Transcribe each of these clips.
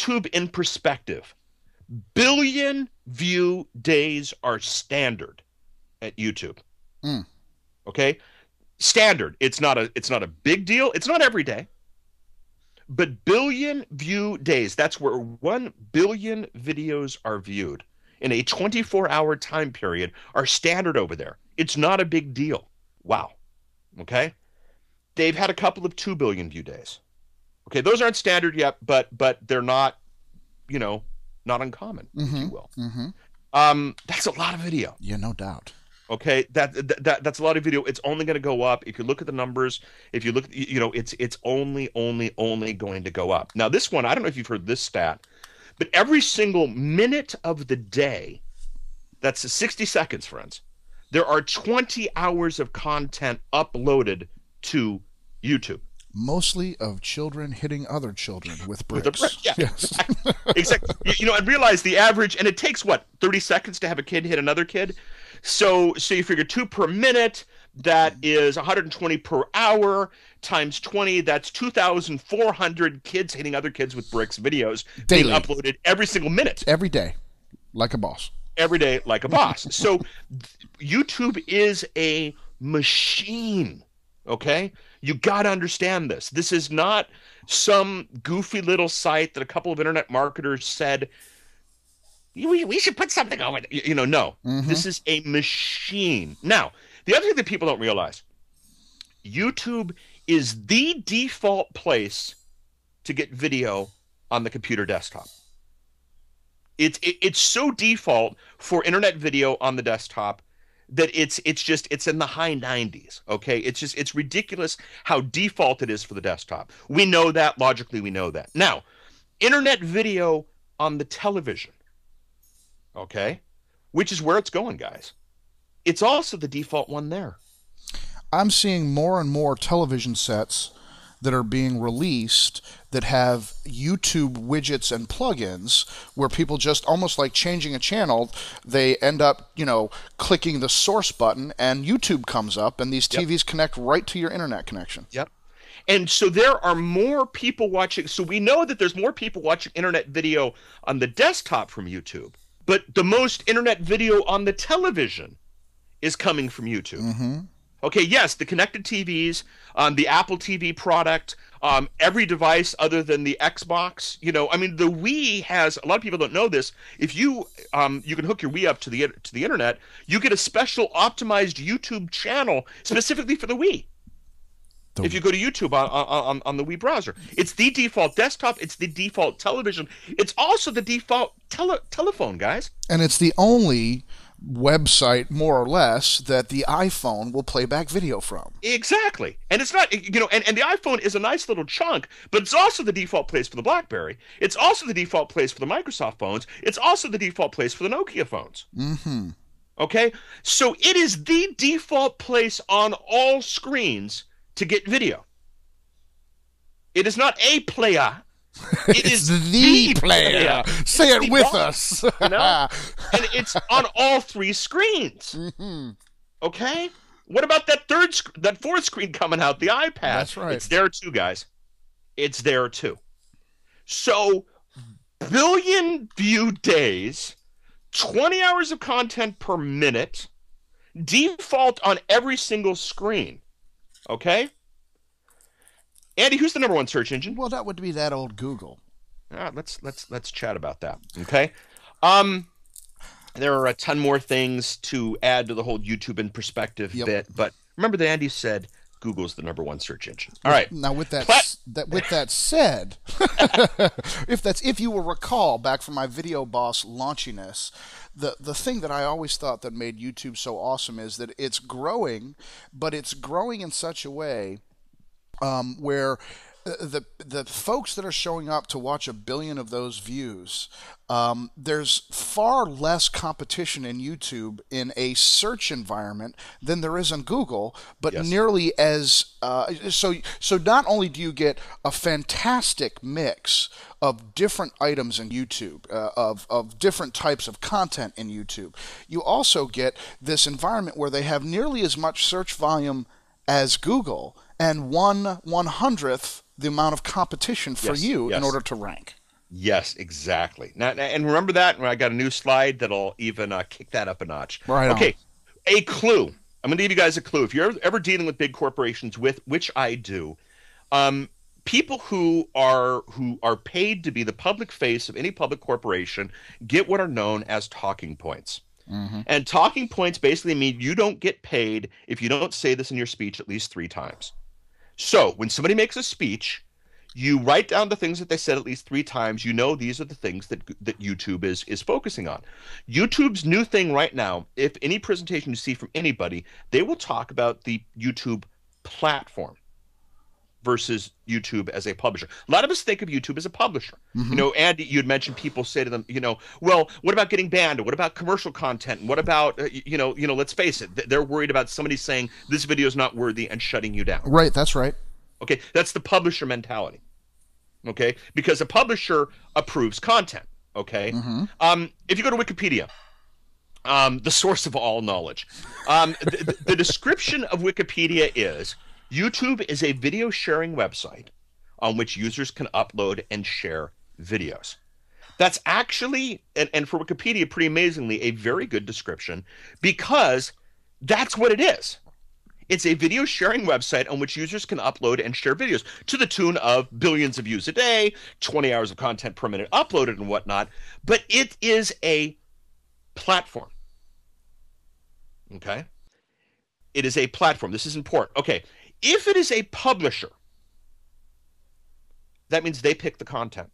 YouTube in perspective, billion view days are standard at YouTube. Mm. Okay? Standard. It's not a big deal. It's not every day. But billion view days, that's where 1 billion videos are viewed in a 24-hour time period, are standard over there. It's not a big deal. Wow. Okay? They've had a couple of 2 billion view days. Okay, those aren't standard yet, but they're not, not uncommon, if you will. That's a lot of video. Yeah, no doubt. Okay, that's a lot of video. It's only going to go up if you look at the numbers. If you look, it's only going to go up. Now, this one, I don't know if you've heard this stat, but every single minute of the day, that's 60 seconds, friends, there are 20 hours of content uploaded to YouTube. Mostly of children hitting other children with bricks. Yeah, yes. exactly. And realize the average, and it takes, 30 seconds to have a kid hit another kid? So you figure 2 per minute, that is 120 per hour, times 20, that's 2,400 kids hitting other kids with bricks videos Daily. being uploaded every single minute. Every day, like a boss. Every day, like a boss. So YouTube is a machine, okay? You got to understand this. This is not some goofy little site that a couple of internet marketers said, we should put something over there. No. This is a machine. Now, the other thing that people don't realize, YouTube is the default place to get video on the computer desktop. It's so default for internet video on the desktop that it's in the high 90s. Okay, it's ridiculous how default it is for the desktop. We know that logically. We know that. Now, internet video on the television, okay, which is where it's going, guys. It's also the default one there. I'm seeing more and more television sets that are being released that have YouTube widgets and plugins where people just almost like changing a channel, they end up, clicking the source button and YouTube comes up and these TVs connect right to your internet connection. Yep. And so there are more people watching. So we know that there's more people watching internet video on the desktop from YouTube, but the most internet video on the television is coming from YouTube. Mm-hmm. Okay, yes, the connected TVs, the Apple TV product, every device other than the Xbox. The Wii has, a lot of people don't know this. If you can hook your Wii up to the internet, you get a special optimized YouTube channel specifically for the Wii. If you go to YouTube on the Wii browser, it's the default desktop. It's the default television. It's also the default telephone, guys. And it's the only website, more or less, that the iPhone will play back video from. Exactly. And it's not, and the iPhone is a nice little chunk, but it's also the default place for the BlackBerry. It's also the default place for the Microsoft phones. It's also the default place for the Nokia phones. Mm-hmm. Okay? So it is the default place on all screens to get video. It is not a player. It is the player. Say it with us. And it's on all 3 screens. Mm-hmm. Okay? What about that fourth screen coming out, the iPad? That's right. It's there too, guys. It's there too. So, billion view days, 20 hours of content per minute, default on every single screen. Okay? Andy, who's the number 1 search engine? Well, that would be that old Google. Let's chat about that. Okay. There are a ton more things to add to the whole YouTube in perspective bit, but remember that Andy said Google's the number 1 search engine. All right. Now, with that said, if you will recall back from my Video Boss launchiness, the thing that I always thought that made YouTube so awesome is that it's growing, but it's growing in such a way where the folks that are showing up to watch 1 billion of those views, there's far less competition in YouTube in a search environment than there is on Google, but nearly as so not only do you get a fantastic mix of different items in YouTube, of different types of content in YouTube, you also get this environment where they have nearly as much search volume as Google and 1/100th the amount of competition for you in order to rank. Yes, exactly. Now, and remember that when I got a new slide that'll even kick that up a notch. Right on. Okay, a clue. I'm going to give you guys a clue. If you're ever dealing with big corporations, with which I do, um, people who are paid to be the public face of any public corporation get what are known as talking points. Mm-hmm. And talking points basically mean you don't get paid if you don't say this in your speech at least 3 times. So when somebody makes a speech, you write down the things that they said at least 3 times. You know these are the things that YouTube is focusing on. YouTube's new thing right now, if any presentation you see from anybody, they will talk about the YouTube platform versus YouTube as a publisher. A lot of us think of YouTube as a publisher. Mm-hmm. Andy, you'd mentioned people say to them, well, what about getting banned? What about commercial content? What about, let's face it, they're worried about somebody saying this video is not worthy and shutting you down. Right, that's right. Okay, that's the publisher mentality. Okay, because a publisher approves content. Okay, if you go to Wikipedia, the source of all knowledge, the description of Wikipedia is YouTube is a video sharing website on which users can upload and share videos. That's actually, and for Wikipedia, pretty amazingly, a very good description because that's what it is. It's a video sharing website on which users can upload and share videos to the tune of billions of views a day, 20 hours of content per minute uploaded and whatnot. But it is a platform. Okay? It is a platform. This is important. Okay. If it is a publisher, that means they pick the content.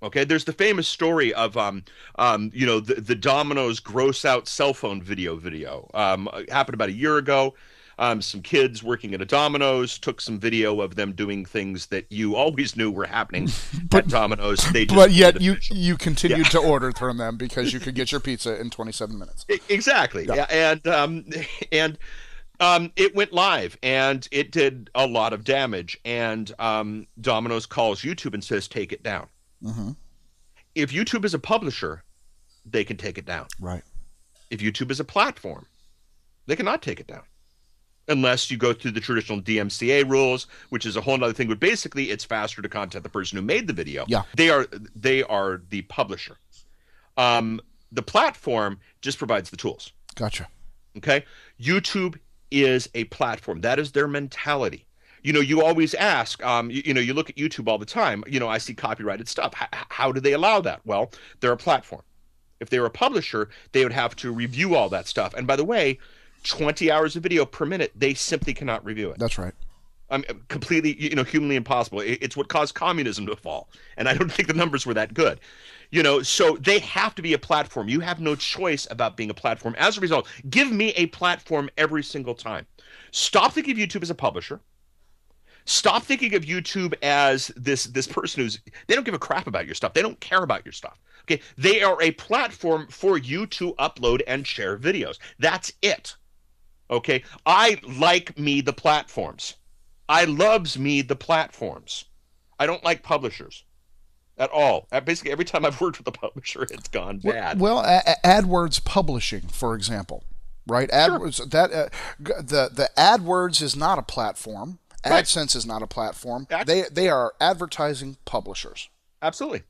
Okay, there's the famous story of the Domino's gross out cell phone video. It happened about a year ago. Some kids working at a Domino's took some video of them doing things that you always knew were happening at Domino's. But yet you continued to order from them because you could get your pizza in 27 minutes. Exactly. Yeah. And it went live and it did a lot of damage. And Domino's calls YouTube and says, take it down. Mm-hmm. If YouTube is a publisher, they can take it down. Right. If YouTube is a platform, they cannot take it down. Unless you go through the traditional DMCA rules, which is a whole other thing. But basically, it's faster to contact the person who made the video. Yeah. They are the publisher. The platform just provides the tools. Gotcha. Okay? YouTube is a platform. That is their mentality. You always ask, you look at YouTube all the time, I see copyrighted stuff. How do they allow that? Well, they're a platform. If they were a publisher, they would have to review all that stuff. And by the way, 20 hours of video per minute, they simply cannot review it. That's right. Completely, humanly impossible. It's what caused communism to fall. And I don't think the numbers were that good. So they have to be a platform. You have no choice about being a platform. As a result, give me a platform every single time. Stop thinking of YouTube as a publisher. Stop thinking of YouTube as this person they don't give a crap about your stuff. They don't care about your stuff. Okay, they are a platform for you to upload and share videos. That's it. Okay, I like me the platforms. I loves me the platforms. I don't like publishers at all. Basically, every time I've worked with a publisher, it's gone bad. Well, AdWords Publishing, for example, right? AdWords Sure. The AdWords is not a platform. Right. AdSense is not a platform. They are advertising publishers. Absolutely.